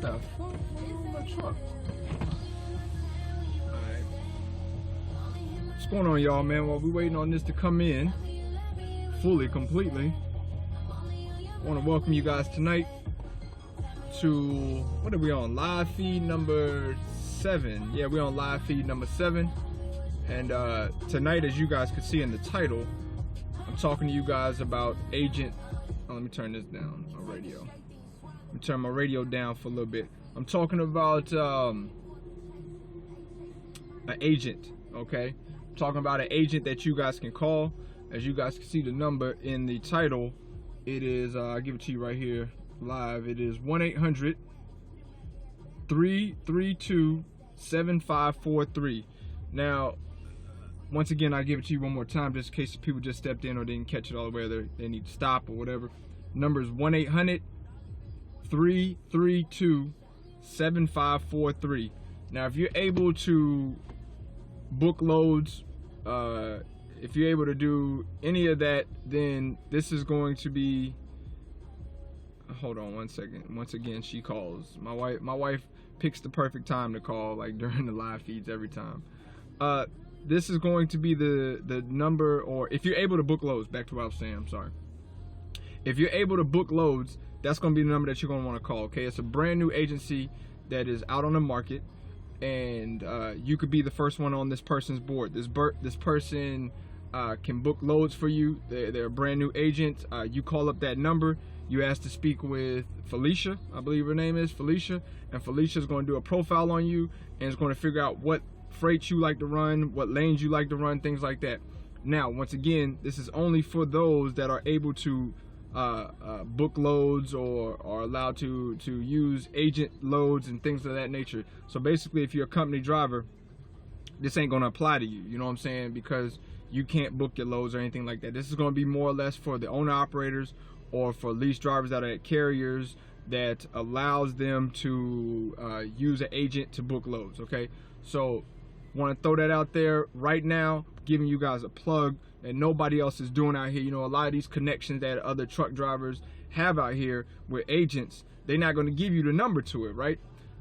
the fuck? What's my truck? Alright. What's going on, y'all, man? While we waiting on this to come in fully, completely, I want to welcome you guys tonight to, what are we on? Live feed number 7. Yeah, we're on live feed number 7. And tonight, as you guys could see in the title, I'm talking to you guys about agent. Oh, let me turn this down, my radio. Let me turn my radio down for a little bit. I'm talking about an agent, okay? I'm talking about an agent that you guys can call. As you guys can see the number in the title, it is, I'll give it to you right here live. It is 1-800-332-7543. Now, once again, I give it to you one more time, just in case people just stepped in or didn't catch it all the way, they need to stop or whatever. Number is 1-800-332-7543. Now, if you're able to book loads, if you're able to do any of that, then this is going to be. Hold on one second. Once again, she calls. My wife picks the perfect time to call, like during the live feeds every time. This is going to be the number, or if you're able to book loads, back to what I was saying, I'm sorry. If you're able to book loads, that's going to be the number that you're going to want to call, okay? It's a brand new agency that is out on the market, and you could be the first one on this person's board. This person can book loads for you. They're a brand new agent. You call up that number. You ask to speak with Felicia, I believe her name is Felicia, and Felicia's going to do a profile on you, and is going to figure out what freights you like to run, what lanes you like to run, things like that. Now, once again, this is only for those that are able to book loads or are allowed to use agent loads and things of that nature. So basically, if you're a company driver, this ain't going to apply to you, you know what I'm saying, because you can't book your loads or anything like that. This is going to be more or less for the owner operators or for lease drivers that are at carriers that allows them to use an agent to book loads, okay? So want to throw that out there right now, giving you guys a plug that nobody else is doing out here. You know, a lot of these connections that other truck drivers have out here with agents, they're not going to give you the number to it, right?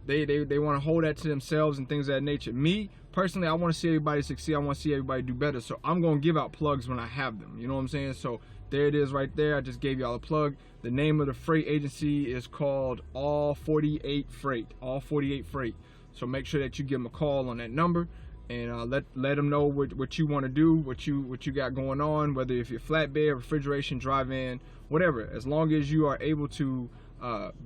They want to hold that to themselves and things of that nature. Me, personally, I want to see everybody succeed. I want to see everybody do better. So I'm going to give out plugs when I have them. You know what I'm saying? So there it is right there. I just gave y'all a plug. The name of the freight agency is called All 48 Freight. All 48 Freight. So make sure that you give them a call on that number, and let them know what you want to do, what you got going on, whether if you're flatbed, refrigeration, drive-in, whatever. As long as you are able to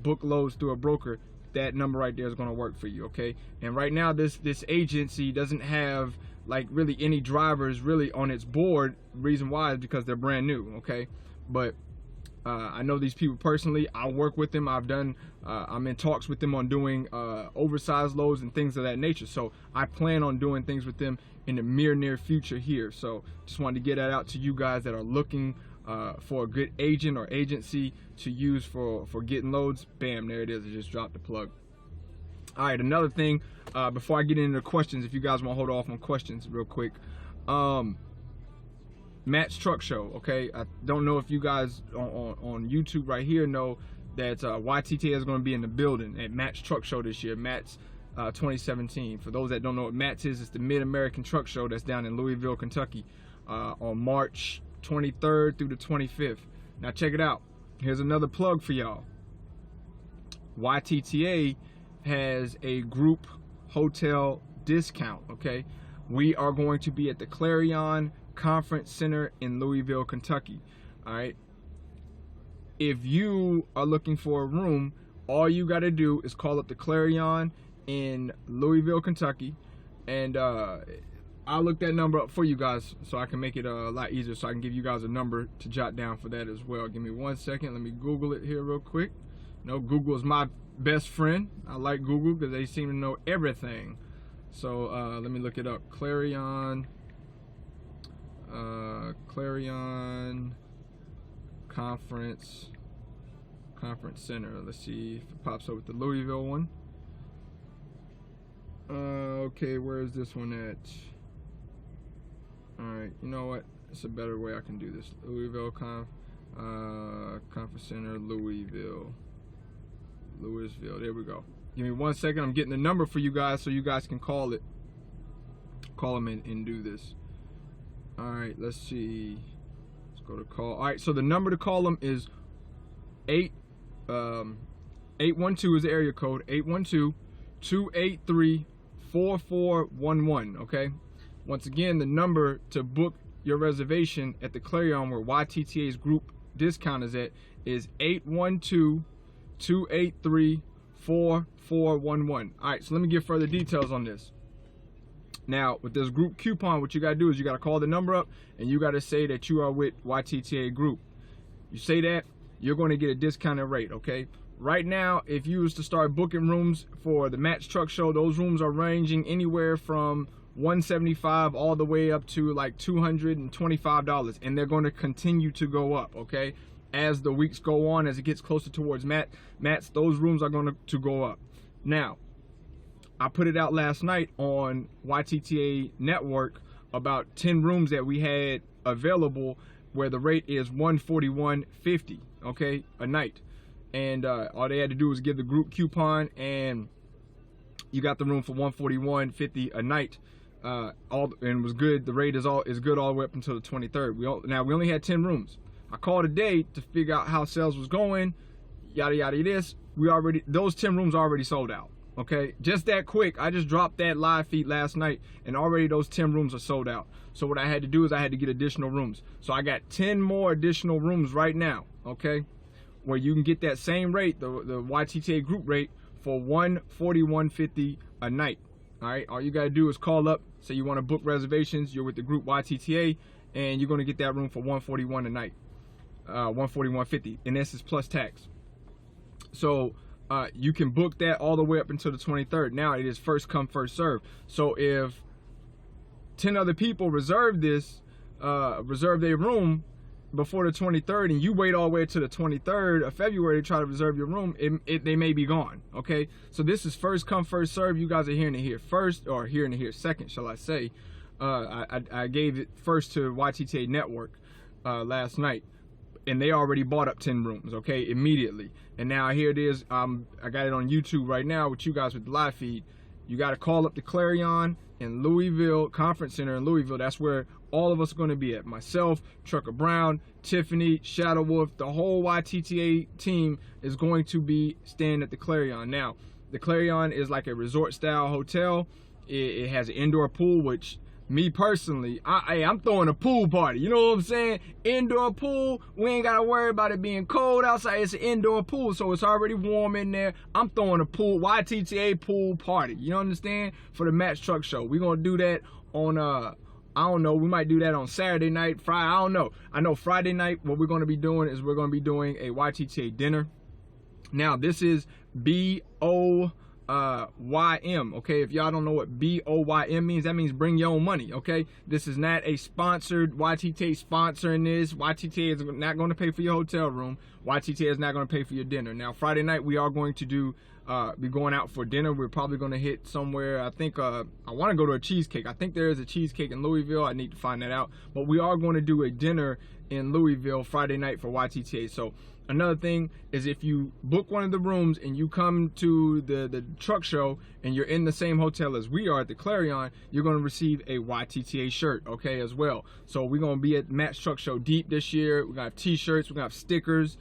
book loads through a broker, that number right there is going to work for you, okay? And right now, this agency doesn't have like really any drivers really on its board. Reason why is because they're brand new, okay? But I know these people personally. I work with them. I'm in talks with them on doing oversized loads and things of that nature. So I plan on doing things with them in the near future here. So just wanted to get that out to you guys that are looking for a good agent or agency to use for getting loads. Bam, there it is. I just dropped the plug. All right, another thing, before I get into the questions, if you guys want to hold off on questions real quick, Matt's Truck Show, okay? I don't know if you guys on YouTube right here know that YTTA is going to be in the building at Matt's Truck Show this year, Matt's 2017. For those that don't know what Matt's is, it's the Mid-American Truck Show that's down in Louisville, Kentucky, on March 23rd through the 25th. Now check it out. Here's another plug for y'all. YTTA has a group hotel discount, okay? We are going to be at the Clarion Conference Center in Louisville, Kentucky. All right. If you are looking for a room, all you got to do is call up the Clarion in Louisville, Kentucky, and I'll look that number up for you guys so I can make it a lot easier, so I can give you guys a number to jot down for that as well. Give me 1 second. Let me Google it here real quick. No, Google is my best friend. I like Google because they seem to know everything. So let me look it up. Clarion Conference Center. Let's see if it pops up with the Louisville one. Okay, where is this one at? All right, you know what? It's a better way I can do this. Louisville Conference Center, Louisville. There we go. Give me 1 second. I'm getting the number for you guys so you guys can call it. Call them and do this. All right, let's see. Let's go to call. All right, so the number to call them is 812 is the area code, 812-283-4411, okay? Once again, the number to book your reservation at the Clarion where YTTA's group discount is at is 812-283-4411. All right, so let me give further details on this. Now, with this group coupon, what you got to do is you got to call the number up and you got to say that you are with YTTA Group. You say that, you're going to get a discounted rate, okay? Right now, if you was to start booking rooms for the Match Truck Show, those rooms are ranging anywhere from $175 all the way up to like $225, and they're going to continue to go up, okay? As the weeks go on, as it gets closer towards Matt's, those rooms are going to go up. Now, I put it out last night on YTTA Network about 10 rooms that we had available where the rate is $141.50, okay, a night. And all they had to do was give the group coupon and you got the room for $141.50 a night. And it was good. The rate is good all the way up until the 23rd. We only had 10 rooms. I called today to figure out how sales was going, yada yada this. Those 10 rooms are already sold out. Okay, just that quick. I just dropped that live feed last night and already those 10 rooms are sold out. So what I had to do is I had to get additional rooms. So I got 10 more additional rooms right now, okay, where you can get that same rate, the YTTA group rate, for $141.50 a night. All right, all you gotta do is call up, say you want to book reservations, you're with the group YTTA, and you're gonna get that room for $141 a night, $141.50, and this is plus tax. So you can book that all the way up until the 23rd. Now it is first come, first serve. So if 10 other people reserve their room before the 23rd, and you wait all the way to the 23rd of February to try to reserve your room, they may be gone, okay? So this is first come, first serve. You guys are hearing it here first, or hearing it here second, shall I say. I gave it first to YTTA Network last night, and they already bought up 10 rooms, okay, immediately. And now here it is. I got it on YouTube right now with you guys with the live feed. You got to call up the Clarion in Louisville, Conference Center in Louisville. That's where all of us are going to be at. Myself, Trucker Brown, Tiffany, Shadow Wolf, the whole YTTA team is going to be staying at the Clarion. Now, the Clarion is like a resort-style hotel. It has an indoor pool, which me personally, I'm throwing a pool party. You know what I'm saying? Indoor pool. We ain't got to worry about it being cold outside. It's an indoor pool, so it's already warm in there. I'm throwing a pool, YTTA pool party. You understand? For the Match Truck Show. We're going to do that on, I don't know, we might do that on Saturday night, Friday, I don't know. I know Friday night, what we're going to be doing is we're going to be doing a YTTA dinner. Now, this is BOYM, okay? If y'all don't know what BOYM means, that means bring your own money, okay? This is not a sponsored, YTTA sponsoring this. YTTA is not going to pay for your hotel room. YTTA is not going to pay for your dinner. Now, Friday night, we are going to be going out for dinner. We're probably going to hit somewhere. I think, I want to go to a cheesecake. I think there is a cheesecake in Louisville. I need to find that out. But we are going to do a dinner in Louisville Friday night for YTTA. So, another thing is if you book one of the rooms and you come to the truck show and you're in the same hotel as we are at the Clarion, you're going to receive a YTTA shirt, okay, as well. So we're going to be at Match Truck Show Deep this year. We're going to have t-shirts, we're going to have stickers,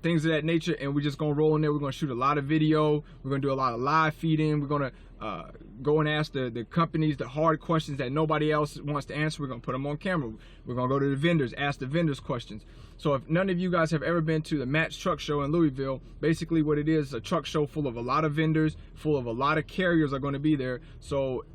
things of that nature, and we're just going to roll in there. We're going to shoot a lot of video. We're going to do a lot of live feeding. We're going to go and ask the companies the hard questions that nobody else wants to answer. We're going to put them on camera. We're going to go to the vendors, ask the vendors questions. So if none of you guys have ever been to the Match Truck Show in Louisville, basically what it is a truck show full of a lot of vendors, full of a lot of carriers are going to be there. So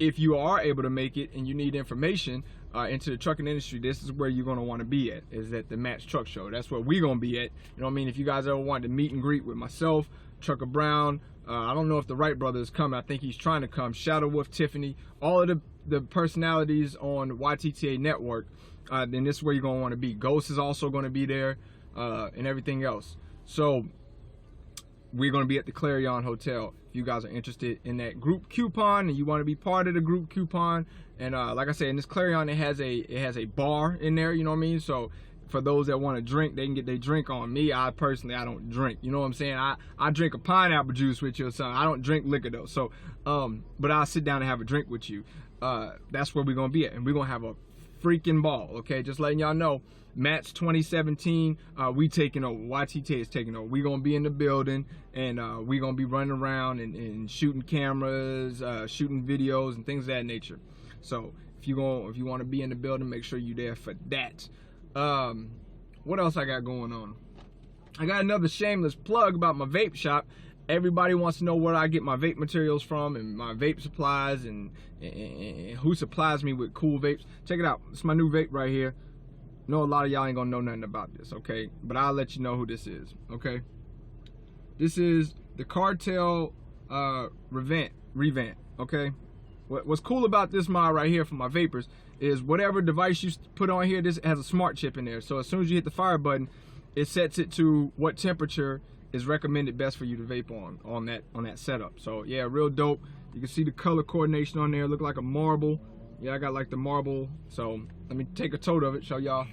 if you are able to make it and you need information into the trucking industry, this is where you're going to want to be at, is at the Match Truck Show. That's where we're going to be at. You know what I mean? If you guys ever want to meet and greet with myself, Trucker Brown, I don't know if the Wright brother is coming. I think he's trying to come. Shadow Wolf, Tiffany, all of the personalities on YTTA Network, then this is where you're going to want to be. Ghost is also going to be there, and everything else. So we're going to be at the Clarion Hotel. If you guys are interested in that group coupon and you want to be part of the group coupon, and like I said, in this Clarion, it has a bar in there. You know what I mean? So for those that want to drink, they can get their drink on. Me, I personally, I don't drink. You know what I'm saying? I drink a pineapple juice with you or something. I don't drink liquor though. So, but I'll sit down and have a drink with you. That's where we're gonna be at, and we're gonna have a freaking ball. Okay, just letting y'all know. Match 2017, we taking over. YTTA is taking over. We gonna be in the building, and we gonna be running around and shooting cameras, shooting videos, and things of that nature. So if you want to be in the building, make sure you there for that. What else I got going on? I got another shameless plug about my vape shop. Everybody wants to know where I get my vape materials from and my vape supplies and who supplies me with cool vapes. Check it out. It's my new vape right here. Know a lot of y'all ain't gonna know nothing about this, okay? But I'll let you know who this is, okay? This is the Cartel revamp, okay? What's cool about this mod right here for my vapors is whatever device you put on here, this has a smart chip in there. So as soon as you hit the fire button, it sets it to what temperature is recommended best for you to vape on that setup. So yeah, real dope. You can see the color coordination on there, look like a marble. Yeah, I got like the marble. So let me take a tote of it, show y'all.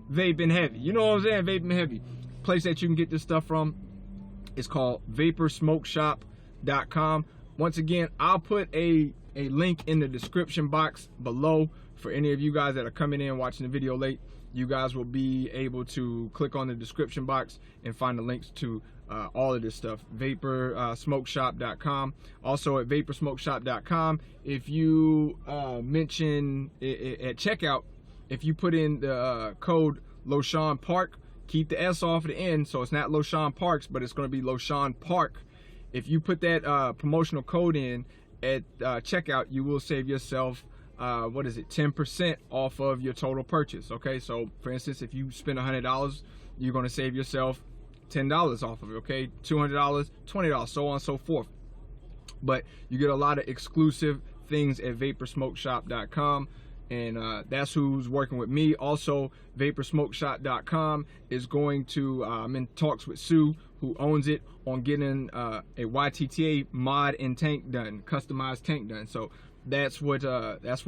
Vaping heavy. You know what I'm saying? Vaping heavy. Place that you can get this stuff from is called vaporsmokeshop.com. Once again, I'll put a link in the description box below for any of you guys that are coming in watching the video late. You guys will be able to click on the description box and find the links to all of this stuff. Vaporsmokeshop.com. Also at vaporsmokeshop.com, if you mention at checkout, if you put in the code Loshawn Park, keep the S off at the end, so it's not Loshawn Parks, but it's going to be Loshawn Park. If you put that promotional code in at checkout, you will save yourself 10% off of your total purchase. Okay, so for instance, if you spend $100, you're going to save yourself $10 off of it. Okay, $200, $20, so on and so forth. But you get a lot of exclusive things at vaporsmokeshop.com. And that's who's working with me. Also, vaporsmokeshop.com is going to, I'm in talks with Sue, who owns it, on getting a YTTA mod and tank done, customized tank done. So that's what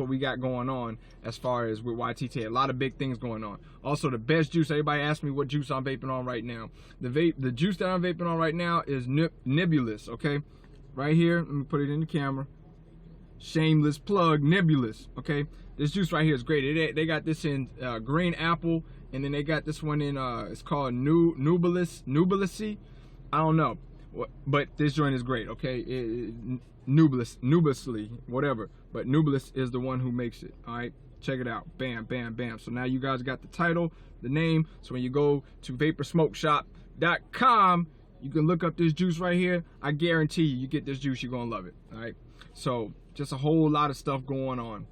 we got going on as far as with YTTA. A lot of big things going on. Also, the best juice. Everybody asks me what juice I'm vaping on right now. The juice that I'm vaping on right now is Nebulous. Okay, right here. Let me put it in the camera. Shameless plug, Nebulous. Okay, this juice right here is great. They got this in green apple, and then they got this one in it's called Nubilousy. I don't know, but this joint is great. Okay, Nubilously, whatever. But Nebulous is the one who makes it. All right, check it out. Bam, bam, bam. So now you guys got the title, the name. So when you go to vaporsmokeshop.com, you can look up this juice right here. I guarantee you get this juice, you're gonna love it. All right. So just a whole lot of stuff going on.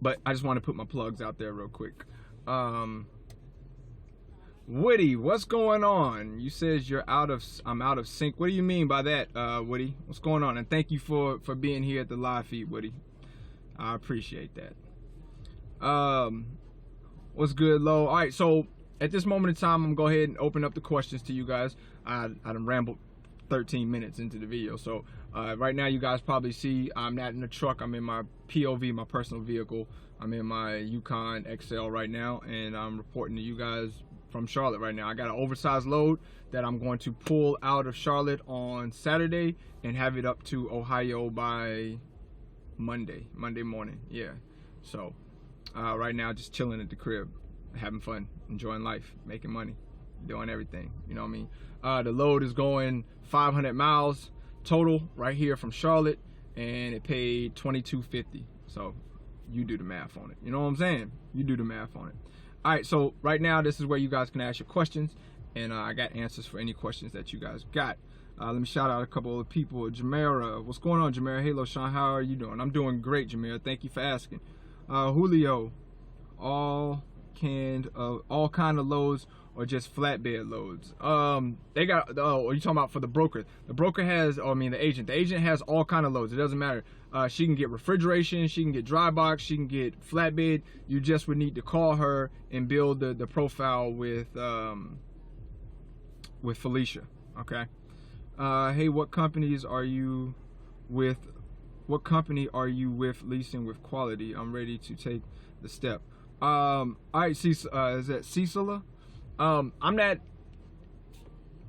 But I just want to put my plugs out there real quick. Woody, what's going on? You says I'm out of sync. What do you mean by that, Woody? What's going on? And thank you for being here at the live feed, Woody. I appreciate that. What's good, Lo? All right, so at this moment in time, I'm gonna go ahead and open up the questions to you guys. I done rambled 13 minutes into the video, so right now you guys probably see I'm not in the truck. I'm in my POV, my personal vehicle. I'm in my Yukon XL right now, and I'm reporting to you guys from Charlotte right now. I got an oversized load that I'm going to pull out of Charlotte on Saturday and have it up to Ohio by Monday morning. Yeah, so right now just chilling at the crib, having fun, enjoying life, making money, doing everything, you know what I mean? The load is going 500 miles total right here from Charlotte, and it paid $22.50. So you do the math on it. You know what I'm saying? You do the math on it. All right, so right now this is where you guys can ask your questions, and I got answers for any questions that you guys got. Let me shout out a couple of people. Jamera, what's going on, Jamera? Hey, Loshawn, how are you doing? I'm doing great, Jamera. Thank you for asking. Julio, all kind of loads or just flatbed loads? They got, are you talking about for the broker? The broker has, the agent. The agent has all kind of loads. It doesn't matter. She can get refrigeration, she can get dry box, she can get flatbed. You just would need to call her and build the profile with Felicia. Okay. Hey, what companies are you with What company are you with leasing with quality? I'm ready to take the step. All right, is that Cecila? I'm not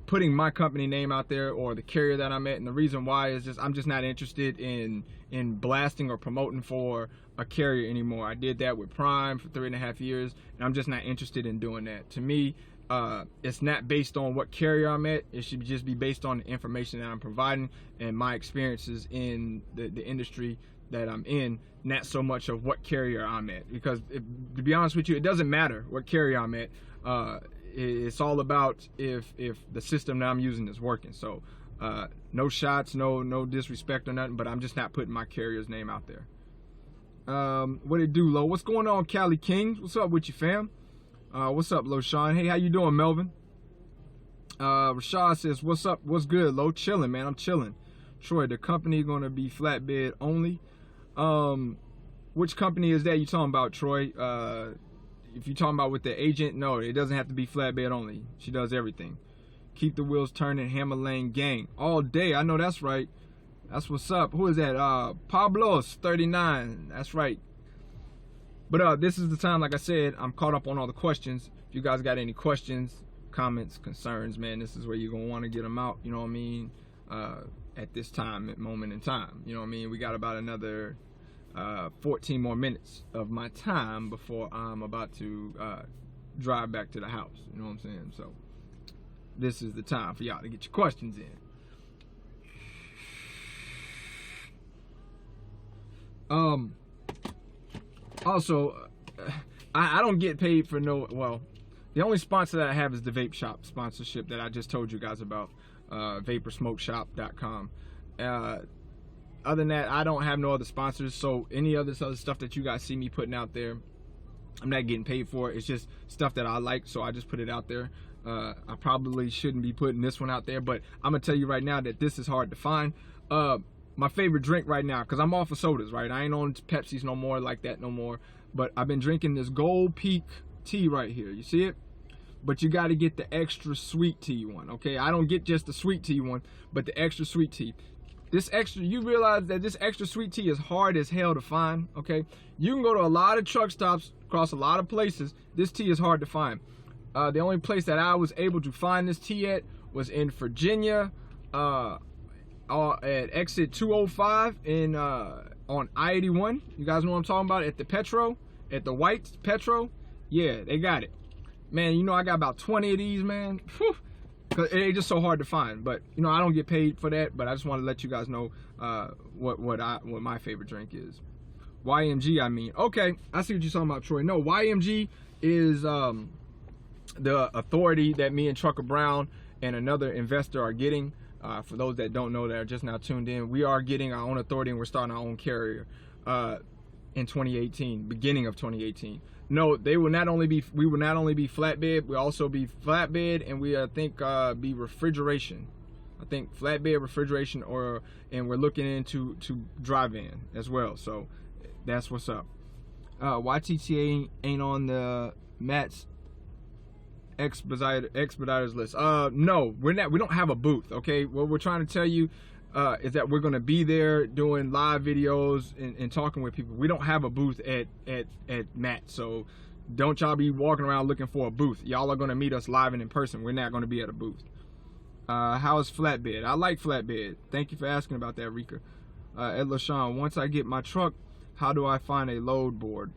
putting my company name out there or the carrier that I'm at, and the reason why is just I'm just not interested in blasting or promoting for a carrier anymore. I did that with Prime for 3.5 years, and I'm just not interested in doing that. To me, it's not based on what carrier I'm at. It should just be based on the information that I'm providing and my experiences in the industry that I'm in, not so much of what carrier I'm at. Because to be honest with you, it doesn't matter what carrier I'm at. It's all about if the system that I'm using is working. So no shots, no disrespect or nothing, but I'm just not putting my carrier's name out there. What it do, Lo? What's going on, Cali Kings? What's up with you, fam? What's up, Lo Sean? Hey, how you doing, Melvin? Rashad says, what's up? What's good, Lo? Chilling, man. I'm chilling. Troy, the company gonna be flatbed only. Which company is that you talking about, Troy? If you're talking about with the agent, no, it doesn't have to be flatbed only. She does everything. Keep the wheels turning, Hammer Lane gang. All day, I know that's right. That's what's up. Who is that? Pablos 39. That's right. But this is the time, like I said, I'm caught up on all the questions. If you guys got any questions, comments, concerns, man, this is where you're gonna want to get them out, you know what I mean? At this moment in time, you know what I mean? We got about another 14 more minutes of my time before I'm about to drive back to the house, you know what I'm saying? So this is the time for y'all to get your questions in. Also, I don't get paid for well, the only sponsor that I have is the Vape Shop sponsorship that I just told you guys about, vaporsmokeshop.com. Other than that, I don't have no other sponsors, so any other stuff that you guys see me putting out there, I'm not getting paid for it. It's just stuff that I like, so I just put it out there. I probably shouldn't be putting this one out there, but I'm gonna tell you right now that this is hard to find. My favorite drink right now, because I'm off of sodas, right? I ain't on Pepsis no more like that no more, but I've been drinking this Gold Peak tea right here. You see it? But you got to get the extra sweet tea one, okay? I don't get just the sweet tea one, but the extra sweet tea. You realize that this extra sweet tea is hard as hell to find, okay? You can go to a lot of truck stops across a lot of places. This tea is hard to find. The only place that I was able to find this tea at was in Virginia, at exit 205 on I-81. You guys know what I'm talking about? At the White Petro. Yeah, they got it. Man, you know, I got about 20 of these, man. Whew. Cause it's just so hard to find. But you know, I don't get paid for that, but I just want to let you guys know what my favorite drink is. YMG, I mean. Okay, I see what you're talking about, Troy. No, YMG is the authority that me and Trucker Brown and another investor are getting. For those that don't know, that are just now tuned in, we are getting our own authority and we're starting our own carrier in 2018, beginning of 2018. No, we will not only be flatbed, we'll also be flatbed, and we I think be refrigeration. I think flatbed, refrigeration, and we're looking into drive-in as well. So that's what's up. YTTA ain't on the Matt's expediters list. No, we're not. We don't have a booth. Okay, what we're trying to tell you is that we're going to be there doing live videos and talking with people. We don't have a booth at Matt, so don't y'all be walking around looking for a booth. Y'all are going to meet us live and in person. We're not going to be at a booth. How is flatbed? I like flatbed. Thank you for asking about that, Rika. Ed LaShawn, once I get my truck, how do I find a load board?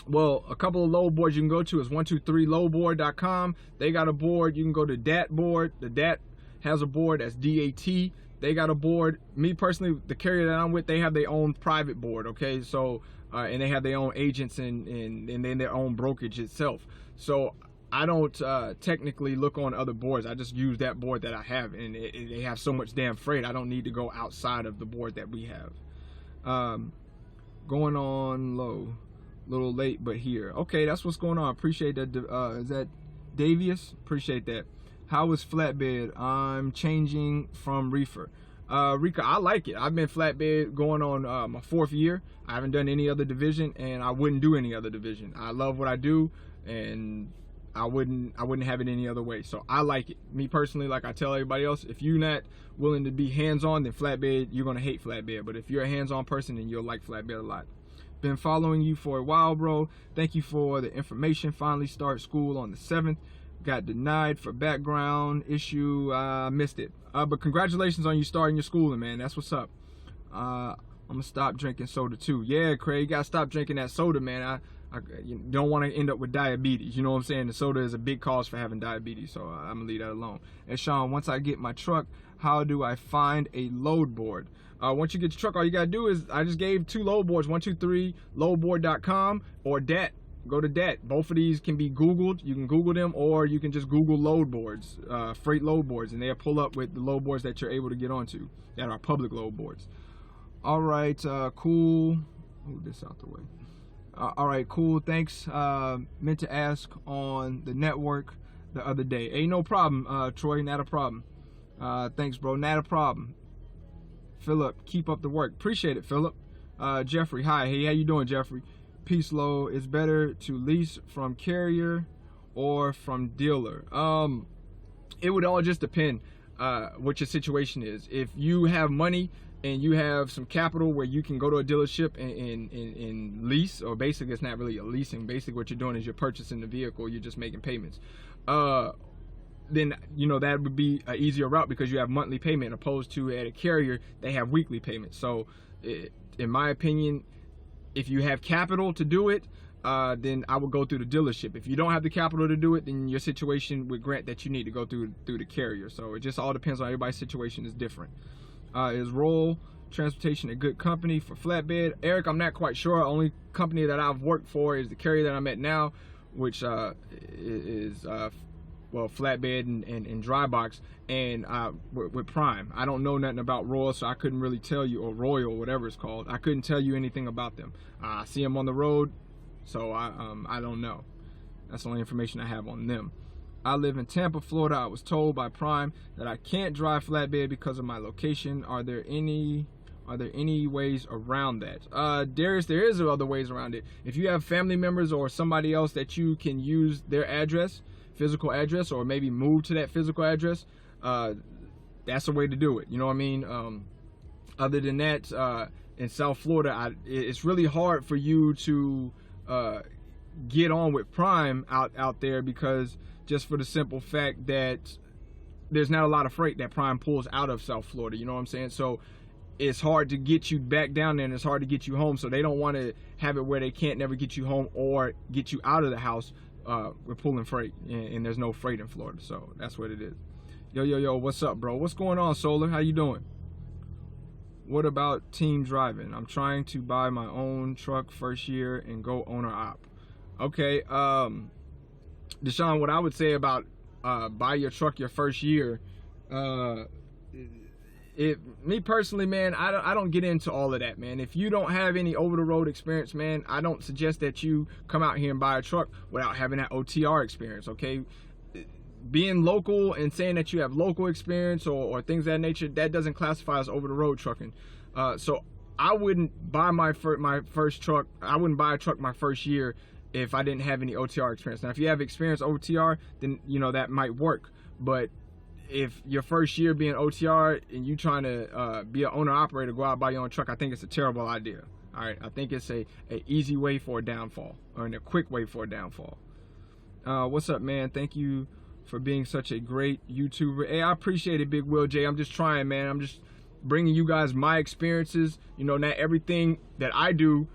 Well, a couple of load boards you can go to is 123loadboard.com. They got a board. You can go to DAT board. The DAT has a board. That's DAT. They got a board. Me personally, the carrier that I'm with, they have their own private board. Okay, so and they have their own agents and then their own brokerage itself. So I don't technically look on other boards. I just use that board that I have, and they have so much damn freight. I don't need to go outside of the board that we have. Going on low. Little late, but here. Okay, that's what's going on. Appreciate that. Is that Davius? Appreciate that. How is flatbed? I'm changing from reefer. Rika, I like it. I've been flatbed going on my 4th year. I haven't done any other division, and I wouldn't do any other division. I love what I do, and I wouldn't have it any other way. So I like it. Me personally, like I tell everybody else, if you're not willing to be hands-on, then flatbed, you're gonna hate flatbed. But if you're a hands-on person, then you'll like flatbed a lot. Been following you for a while, bro. Thank you for the information. Finally start school on the 7th. Got denied for background issue. Missed it. But congratulations on you starting your schooling, man. That's what's up. I'm gonna stop drinking soda too. Yeah, Craig, you gotta stop drinking that soda, man. You don't want to end up with diabetes. You know what I'm saying? The soda is a big cause for having diabetes, so I'm gonna leave that alone. And Sean, once I get my truck, how do I find a load board? Once you get your truck, all you gotta do is, I just gave 2 load boards, 123loadboard.com or DAT. Go to DAT. Both of these can be Googled. You can Google them, or you can just Google load boards, freight load boards, and they'll pull up with the load boards that you're able to get onto that are public load boards. All right, cool. Move this out the way. All right, cool. Thanks. Meant to ask on the network the other day. Hey, no problem, Troy. Not a problem. Thanks, bro. Not a problem. Philip, keep up the work. Appreciate it, Philip. Jeffrey, hi. Hey, how you doing, Jeffrey? Peace, low. It's better to lease from carrier or from dealer. It would all just depend what your situation is. If you have money and you have some capital where you can go to a dealership and lease, or basically it's not really a leasing. Basically what you're doing is you're purchasing the vehicle, you're just making payments. Then, you know, that would be an easier route because you have monthly payment, opposed to at a carrier, they have weekly payments. So in my opinion, if you have capital to do it, then I would go through the dealership. If you don't have the capital to do it, then your situation would grant that you need to go through the carrier. So it just all depends on everybody's situation is different. Is Roll Transportation a good company for flatbed? Eric, I'm not quite sure. Only company that I've worked for is the carrier that I'm at now, which is well, flatbed and dry box, and with Prime. I don't know nothing about Royal, so I couldn't really tell you, or Royal, whatever it's called. I couldn't tell you anything about them. I see them on the road, so I don't know. That's the only information I have on them. I live in Tampa, Florida. I was told by Prime that I can't drive flatbed because of my location. Are there any ways around that? There is other ways around it. If you have family members or somebody else that you can use their address, physical address, or maybe move to that physical address, that's a way to do it. You know what I mean? Other than that, in South Florida, it's really hard for you to get on with Prime out there, because just for the simple fact that there's not a lot of freight that Prime pulls out of South Florida. You know what I'm saying? So it's hard to get you back down there, and it's hard to get you home. So they don't want to have it where they can't never get you home or get you out of the house. We're pulling freight, and there's no freight in Florida, so that's what it is. Yo, what's up, bro? What's going on, Solar? How you doing? What about team driving? I'm trying to buy my own truck first year and go owner op. Okay, Deshaun, what I would say about buy your truck your first year, me personally, man, I don't get into all of that, man. If you don't have any over-the-road experience, man, I don't suggest that you come out here and buy a truck without having that OTR experience, okay? Being local and saying that you have local experience or things of that nature, that doesn't classify as over-the-road trucking. So I wouldn't buy my first truck. I wouldn't buy a truck my first year if I didn't have any OTR experience. Now, if you have experience OTR, then, you know, that might work. But if your first year being OTR and you trying to be an owner-operator, go out and buy your own truck, I think it's a terrible idea. All right, I think it's a easy way for a downfall, or a quick way for a downfall. What's up, man? Thank you for being such a great YouTuber. Hey, I appreciate it, Big Will J. I'm just trying, man. I'm just bringing you guys my experiences. You know, not everything that I do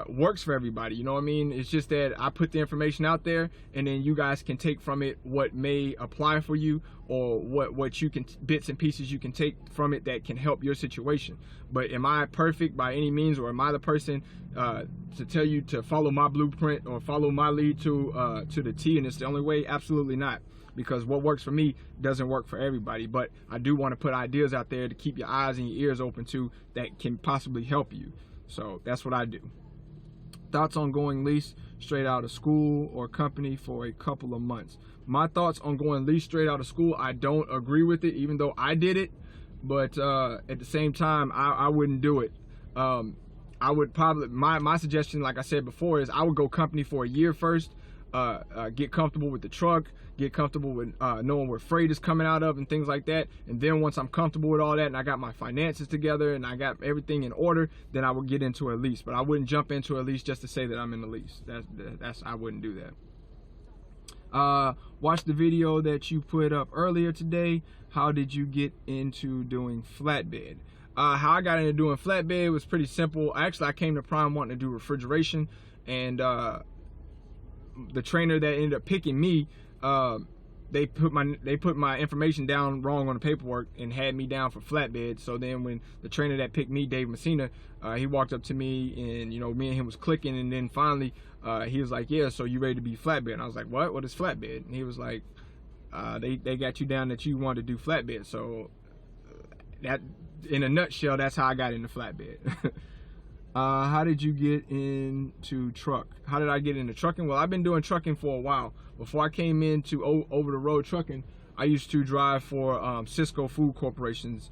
works for everybody. You know what I mean? It's just that I put the information out there, and then you guys can take from it what may apply for you, or what you can, bits and pieces you can take from it that can help your situation. But am I perfect by any means, or am I the person to tell you to follow my blueprint or follow my lead to the T, and it's the only way? Absolutely not, because what works for me doesn't work for everybody. But I do want to put ideas out there to keep your eyes and your ears open to, that can possibly help you. So that's what I do. Thoughts on going lease straight out of school or company for a couple of months? My thoughts on going lease straight out of school, I don't agree with it, even though I did it. But at the same time, I wouldn't do it. I would probably, my suggestion, like I said before, is I would go company for a year first. get comfortable with the truck, get comfortable with knowing where freight is coming out of and things like that. And then once I'm comfortable with all that and I got my finances together and I got everything in order, then I would get into a lease. But I wouldn't jump into a lease just to say that I'm in a lease. That's I wouldn't do that. Watch the video that you put up earlier today. How did you get into doing flatbed? How I got into doing flatbed was pretty simple. Actually, I came to Prime wanting to do refrigeration, and the trainer that ended up picking me, they put my information down wrong on the paperwork and had me down for flatbed. So then when the trainer that picked me, Dave Messina, he walked up to me, and me and him was clicking, and then finally he was like, yeah, so you ready to be flatbed? And I was like, what is flatbed? And he was like, they got you down that you wanted to do flatbed. So that, in a nutshell, that's how I got into flatbed. How did you get into truck? How did I get into trucking? Well, I've been doing trucking for a while. Before I came into over-the-road trucking, I used to drive for Cisco Food Corporations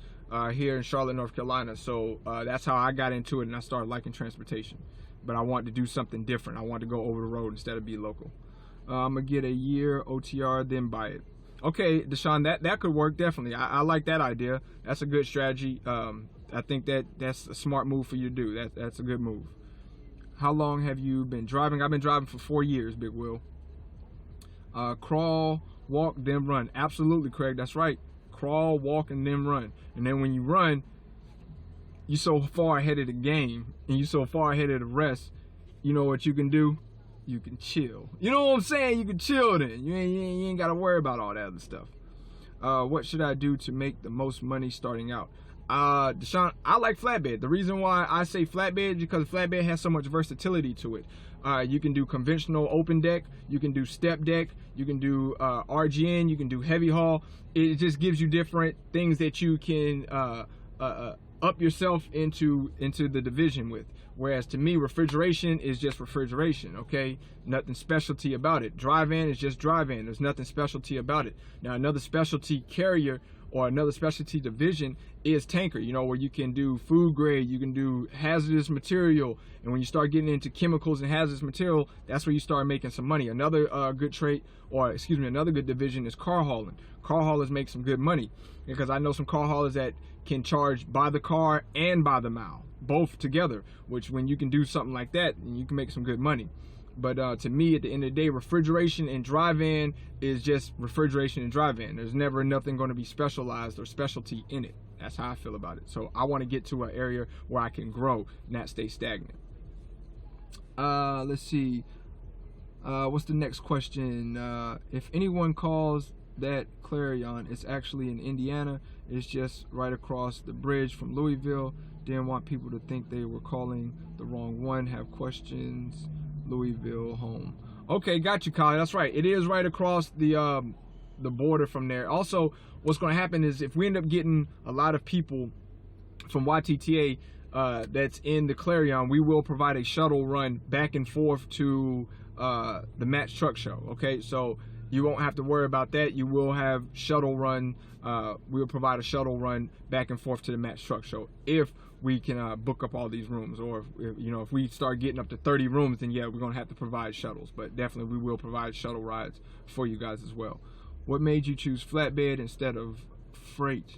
here in Charlotte, North Carolina. So that's how I got into it, and I started liking transportation. But I wanted to do something different. I wanted to go over the road instead of be local. I'm going to get a year OTR, then buy it. Okay, Deshaun, that could work, definitely. I like that idea. That's a good strategy. I think that's a smart move for you to do. That's a good move. How long have you been driving? I've been driving for 4 years, Big Will. Crawl, walk, then run. Absolutely, Craig. That's right. Crawl, walk, and then run. And then when you run, you're so far ahead of the game, and you're so far ahead of the rest, you know what you can do? You can chill. You know what I'm saying? You can chill then. You ain't got to worry about all that other stuff. What should I do to make the most money starting out? Deshaun, I like flatbed. The reason why I say flatbed is because flatbed has so much versatility to it. You can do conventional open deck, you can do step deck, you can do RGN, you can do heavy haul. It just gives you different things that you can up yourself into the division with. Whereas to me, refrigeration is just refrigeration, okay? Nothing specialty about it. Drive-in is just drive-in. There's nothing specialty about it. Now, another specialty carrier or another specialty division is tanker, where you can do food grade, you can do hazardous material. And when you start getting into chemicals and hazardous material, that's where you start making some money. Another good another good division is car hauling. Car haulers make some good money, because I know some car haulers that can charge by the car and by the mile, both together, which when you can do something like that, you can make some good money. But to me, at the end of the day, refrigeration and drive-in is just refrigeration and drive-in. There's never nothing going to be specialized or specialty in it. That's how I feel about it. So I want to get to an area where I can grow, not stay stagnant. Let's see. What's the next question? If anyone calls that Clarion, it's actually in Indiana. It's just right across the bridge from Louisville. Didn't want people to think they were calling the wrong one. Have questions. Louisville home. Okay, got you, Kyle. That's right. It is right across the border from there. Also, what's going to happen is if we end up getting a lot of people from YTTA that's in the Clarion, we will provide a shuttle run back and forth to the Match Truck Show. Okay, so you won't have to worry about that. You will have shuttle run. We'll provide a shuttle run back and forth to the Match Truck Show if we can book up all these rooms, or if we start getting up to 30 rooms, then yeah, we're gonna have to provide shuttles. But definitely we will provide shuttle rides for you guys as well. What made you choose flatbed instead of freight?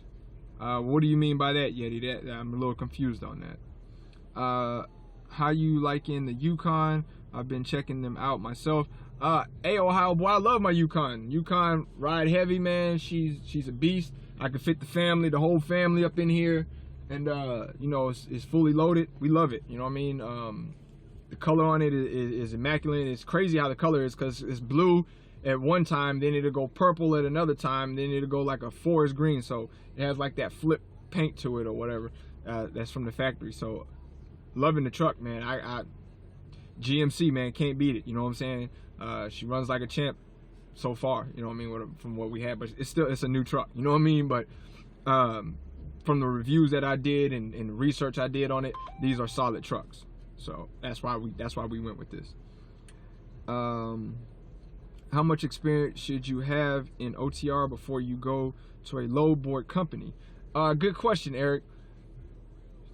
What do you mean by that, Yeti? I'm a little confused on that. How you liking the Yukon? I've been checking them out myself. Hey, Ohio boy, I love my Yukon. Yukon ride heavy, man. She's a beast. I can fit the whole family up in here. And it's fully loaded. We love it. You know what I mean? The color on it is immaculate. It's crazy how the color is, because it's blue at one time, then it'll go purple at another time, then it'll go like a forest green. So it has like that flip paint to it or whatever. That's from the factory. So loving the truck, man. I GMC, man, can't beat it. You know what I'm saying? She runs like a champ so far. You know what I mean? From what we had, but it's a new truck. You know what I mean? But from the reviews that I did and the research I did on it, these are solid trucks. So that's why we went with this. How much experience should you have in OTR before you go to a load board company? Good question, Eric.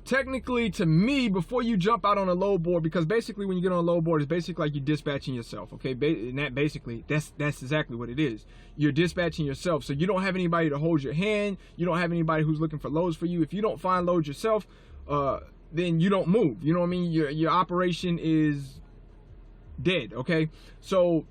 technically, to me, before you jump out on a load board, because basically when you get on a load board, it's basically like you're dispatching yourself, okay? And that basically, that's exactly what it is. You're dispatching yourself, so you don't have anybody to hold your hand. You don't have anybody who's looking for loads for you. If you don't find loads yourself, then you don't move. You know what I mean? Your operation is dead, okay? So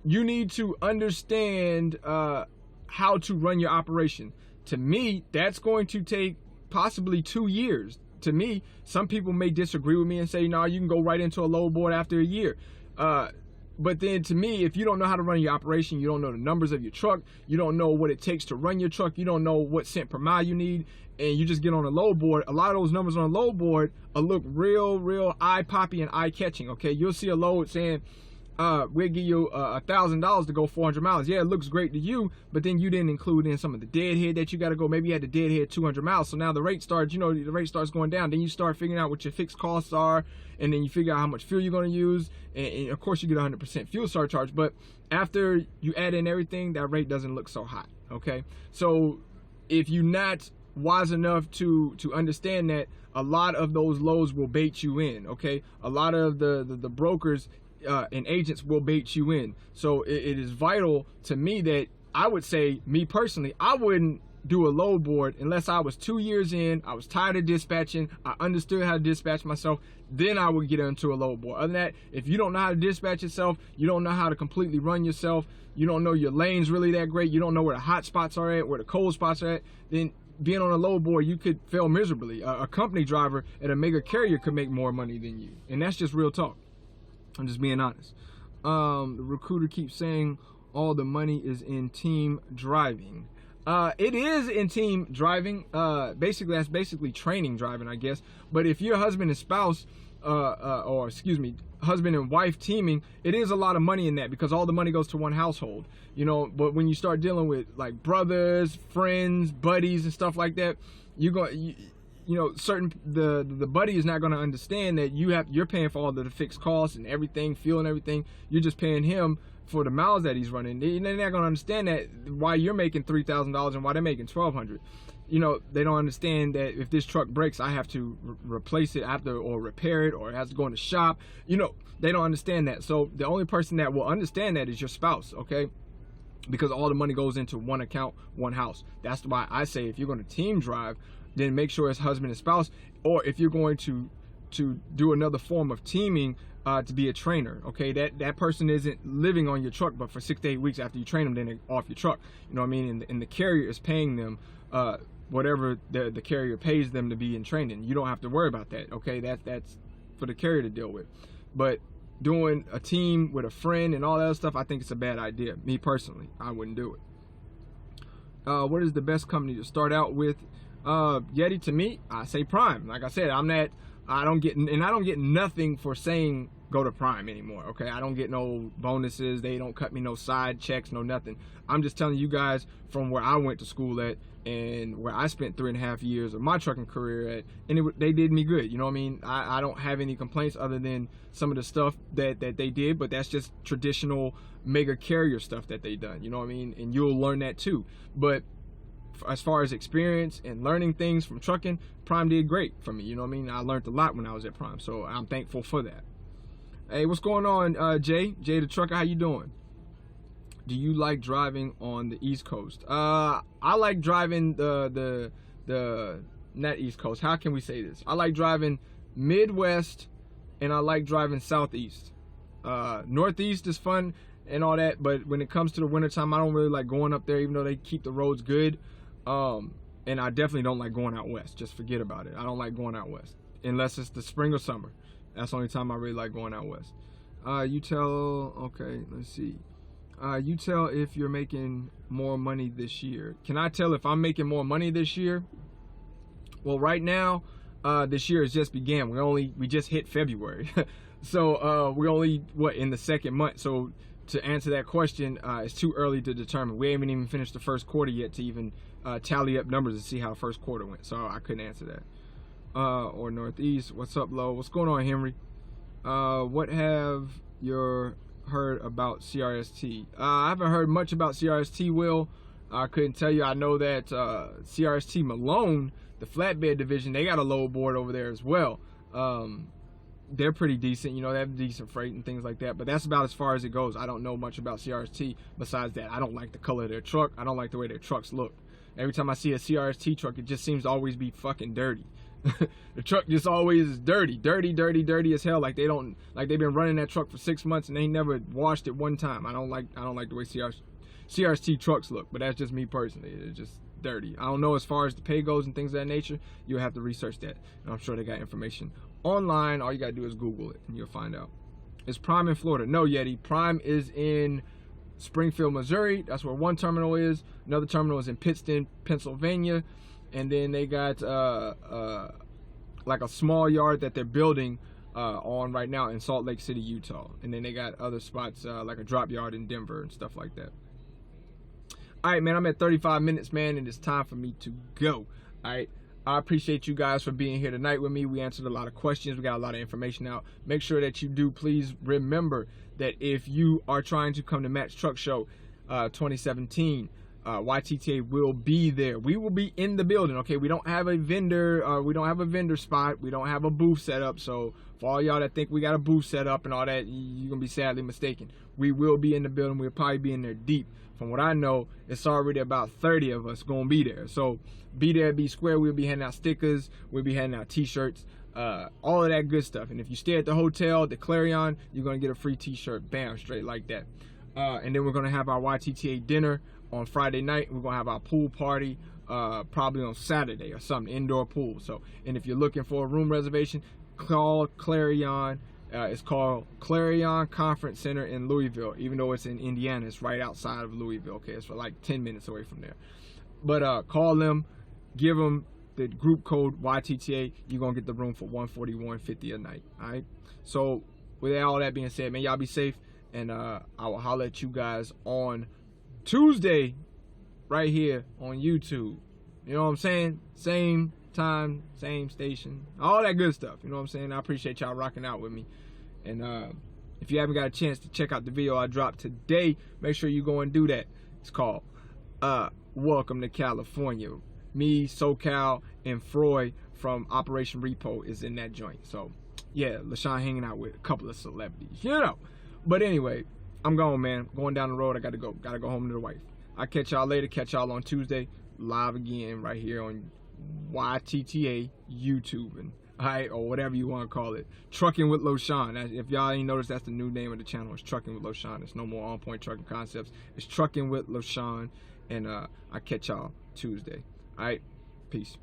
you need to understand how to run your operation. To me, that's going to take possibly 2 years. To me, some people may disagree with me and say, no, you can go right into a load board after a year. But then to me, if you don't know how to run your operation, you don't know the numbers of your truck, you don't know what it takes to run your truck, you don't know what cent per mile you need, and you just get on a load board, a lot of those numbers on a load board will look real eye-poppy and eye-catching, okay? You'll see a load saying, we'll give you $1,000 to go 400 miles. Yeah, it looks great to you, but then you didn't include in some of the deadhead that you got to go. Maybe you had the deadhead 200 miles. So now the rate starts, the rate starts going down. Then you start figuring out what your fixed costs are, and then you figure out how much fuel you're going to use. And of course, you get 100% fuel surcharge. But after you add in everything, that rate doesn't look so hot, okay? So if you're not wise enough to understand that, a lot of those loads will bait you in, okay? A lot of the brokers and agents will bait you in. So it is vital to me that I would say, me personally, I wouldn't do a load board unless I was 2 years in, I was tired of dispatching, I understood how to dispatch myself, then I would get into a load board. Other than that, if you don't know how to dispatch yourself, you don't know how to completely run yourself, you don't know your lanes really that great, you don't know where the hot spots are at, where the cold spots are at, then being on a load board, you could fail miserably. A company driver at a mega carrier could make more money than you. And that's just real talk. I'm just being honest. The recruiter keeps saying all the money is in team driving. It is in team driving. Basically, that's basically training driving, I guess. But if you're husband and spouse, or excuse me, husband and wife teaming, it is a lot of money in that because all the money goes to one household, but when you start dealing with like brothers, friends, buddies and stuff like that, the buddy is not going to understand that you're paying for all the fixed costs and everything, fuel and everything. You're just paying him for the miles that he's running. They're not going to understand that why you're making $3,000 and why they're making $1,200. They don't understand that if this truck breaks, I have to replace it or repair it, or it has to go in the shop. They don't understand that. So the only person that will understand that is your spouse, okay? Because all the money goes into one account, one house. That's why I say if you're going to team drive, then make sure it's husband and spouse. Or if you're going to do another form of teaming, to be a trainer, okay? That person isn't living on your truck, but for 6 to 8 weeks after you train them, then they're off your truck. You know what I mean? And the carrier is paying them whatever the carrier pays them to be in training. You don't have to worry about that, okay? That's for the carrier to deal with. But doing a team with a friend and all that other stuff, I think it's a bad idea. Me personally, I wouldn't do it. What is the best company to start out with? Yeti, to me, I say Prime. Like I said, I don't get nothing for saying go to Prime anymore, okay? I don't get no bonuses. They don't cut me no side checks, no nothing. I'm just telling you guys from where I went to school at and where I spent 3.5 years of my trucking career at, and they did me good, you know what I mean? I don't have any complaints other than some of the stuff that they did, but that's just traditional mega carrier stuff that they done, you know what I mean? And you'll learn that too. But as far as experience and learning things from trucking, Prime did great for me, you know what I mean? I learned a lot when I was at Prime, so I'm thankful for that. Hey, what's going on, Jay the trucker? How you doing? Do you like driving on the East Coast? I like driving the not East Coast. How can we say this? I like driving Midwest, and I like driving Southeast. Northeast is fun and all that, but when it comes to the wintertime, I don't really like going up there, even though they keep the roads good. And I definitely don't like going out west. Just forget about it. I don't like going out west unless it's the spring or summer. That's the only time I really like going out west. Okay, let's see. You tell if you're making more money this year. Can I tell if I'm making more money this year? Well, right now, this year has just began. We just hit February. So we're only, in the second month. So to answer that question, it's too early to determine. We haven't even finished the first quarter yet to even tally up numbers to see how first quarter went. So I couldn't answer that. Or Northeast. What's up, Lo? What's going on, Henry? What have you heard about CRST? I haven't heard much about CRST, Will. I couldn't tell you. I know that CRST Malone, the flatbed division, they got a load board over there as well. They're pretty decent, you know, they have decent freight and things like that, but that's about as far as it goes. I don't know much about CRST besides that. I don't like the color of their truck. I don't like the way their trucks look. Every time I see a CRST truck, it just seems to always be fucking dirty. The truck just always is dirty as hell. Like they've been running that truck for 6 months and they never washed it one time. I don't like the way CRST trucks look, but that's just me personally. It's just dirty. I don't know as far as the pay goes and things of that nature. You'll have to research that, and I'm sure they got information online. All you gotta do is Google it and you'll find out. Is Prime in Florida? No, Yeti. Prime is in Springfield, Missouri. That's where one terminal is. Another terminal is in Pittston, Pennsylvania, and then they got like a small yard that they're building on right now in Salt Lake City, Utah, and then they got other spots like a drop yard in Denver and stuff like that. All right, man, I'm at 35 minutes, man, and it's time for me to go. All right, I appreciate you guys for being here tonight with me. We answered a lot of questions. We got a lot of information out. Make sure that you do, please remember that if you are trying to come to Matt's Truck Show 2017, YTTA will be there. We will be in the building, okay? We don't have a vendor, we don't have a vendor spot. We don't have a booth set up. So for all y'all that think we got a booth set up and all that, you're gonna be sadly mistaken. We will be in the building. We'll probably be in there deep. From what I know, it's already about 30 of us gonna be there. So be there, be square. We'll be handing out stickers. We'll be handing out t-shirts, all of that good stuff. And if you stay at the hotel, the Clarion, you're gonna get a free t-shirt, bam, straight like that. And then we're gonna have our YTTA dinner on Friday night. We're gonna have our pool party probably on Saturday or something, indoor pool. So, and if you're looking for a room reservation, call Clarion. It's called Clarion Conference Center in Louisville. Even though it's in Indiana, it's right outside of Louisville. Okay, it's for like 10 minutes away from there. But call them, give them the group code YTTA. You're gonna get the room for $141.50 a night. All right. So with all that being said, man, y'all be safe, and I will holler at you guys on Tuesday right here on YouTube. You know what I'm saying? Same time, same station, all that good stuff. You know what I'm saying? I appreciate y'all rocking out with me. And if you haven't got a chance to check out the video I dropped today, make sure you go and do that. It's called Welcome to California. Me, SoCal, and Froy from Operation Repo is in that joint. So yeah, LaShawn hanging out with a couple of celebrities, you know. But anyway, I'm going, man. Going down the road. I gotta go home to the wife. I'll catch y'all later. Catch y'all on Tuesday, live again right here on YTTA YouTube, and all right, or whatever you want to call it. Trucking with LaShawn. If y'all ain't noticed, that's the new name of the channel. It's Trucking with LaShawn. It's no more On Point Trucking Concepts. It's Trucking with LaShawn, and I catch y'all Tuesday. All right, peace.